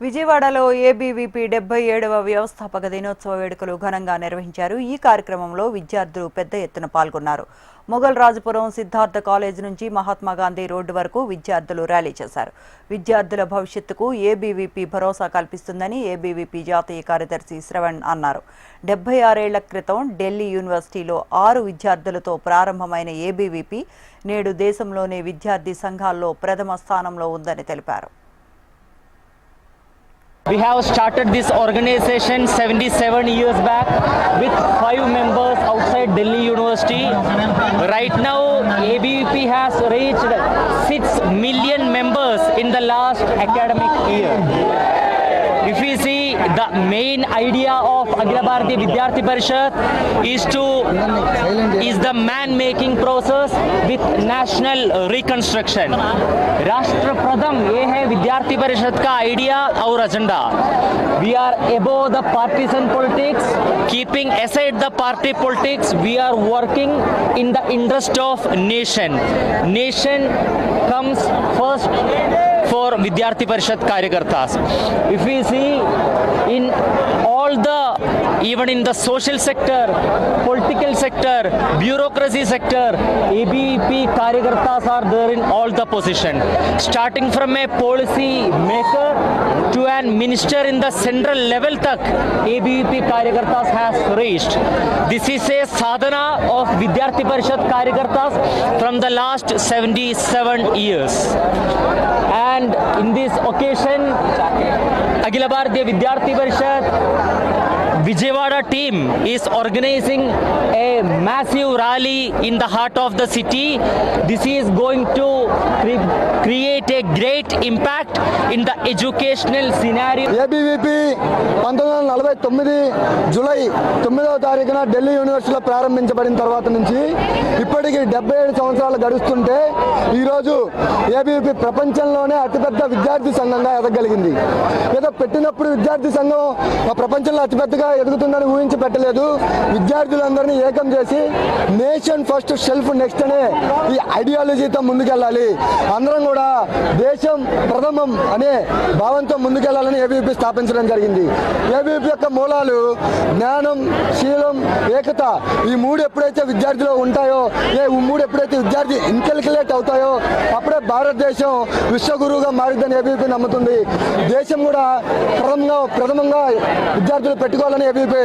విజయవాడలో ఏబీవీపీ 77వ వ్యవస్థాపక దినోత్సవ వేడుకలు ఘనంగా నిర్వహించారు. ఈ కార్యక్రమంలో విద్యార్థులు పెద్ద ఎత్తున పాల్గొన్నారు. మొగల్ రాజపురం సిద్ధార్థ కాలేజ్ నుంచి మహాత్మా గాంధీ రోడ్డు వరకు విద్యార్థులు ర్యాలీ చేశారు. విద్యార్థుల భవిష్యత్తుకు ఏబీవీపీ భరోసా కల్పిస్తుందని ఏబీవీపీ జాతీయ కార్యదర్శి శ్రవణ్ అన్నారు. 76 ఏళ్ల క్రితం ఢిల్లీ యూనివర్సిటీలో 6 విద్యార్థులతో ప్రారంభమైన ఏబీవీపీ నేడు దేశంలోనే విద్యార్థి సంఘాల్లో ప్రథమ స్థానంలో ఉందని తెలిపారు. We have started this organization 77 years back with 5 members outside Delhi University. Right now, ABVP has reached 6 million members in the last academic year. If we see, the main idea of Akhila Bharatiya Vidyarthi Parishad is the man-making process with national reconstruction. राष्ट्र प्रथम ये है विद्यार्थी परिषद का idea और agenda. We are above the partisan politics, keeping aside the party politics. We are working in the interest of nation. Nation comes first for Vidyarthi Parishad Karyakartas. If we see in all the, even in the social sector, political sector, bureaucracy sector, ABVP Karyakartas are there in all the position. Starting from a policy maker to an minister in the central level tak, ABVP Karyakartas has reached. This is a sadhana of Vidyarthi Parishad Karyakartas from the last 77 years. And in this occasion, Akhila Bharatiya Vidyarthi Parishad Vijayawada team is organizing a massive rally in the heart of the city. This is going to create a great impact in the educational scenario. ABVP 1949 July 9వ తారీఖున ఢిల్లీ యూనివర్సిటీలో ప్రారంభించబడిన తర్వాత నుంచి ఇప్పటికి 77 సంవత్సరాలు గడుస్తుంటే ఈరోజు ABVP ప్రపంచంలోనే అతిపెద్ద విద్యార్థి సంఘంగా ఎదగలిగింది. ఏదో పెట్టినప్పుడు విద్యార్థి సంఘం ప్రపంచంలో అతిపెద్దగా ఎదుగుతుందని ఊహించి పెట్టలేదు. విద్యార్థులందరినీ ఏకం చేసి నేషన్ ఫస్ట్ సెల్ఫ్ నెక్స్ట్ అనే ఈ ఐడియాలజీతో ముందుకెళ్ళాలి, అందరం కూడా దేశం ప్రథమం అనే భావంతో ముందుకెళ్లాలని ఏబీవీపీ స్థాపించడం జరిగింది. ఏబీవీపీ యొక్క మూలాలు జ్ఞానం, శీలం, ఏకత. ఈ మూడు ఎప్పుడైతే విద్యార్థిలో ఉంటాయో, ఎప్పుడైతే విద్యార్థి ఇన్కల్కులేట్ అవుతాయో అప్పుడే భారతదేశం విశ్వగురువుగా మారిద్దని ఏబీవీపీ నమ్ముతుంది. దేశం కూడా ప్రథమంగా విద్యార్థులు పెట్టుకోవాలని ఏబీవీపీ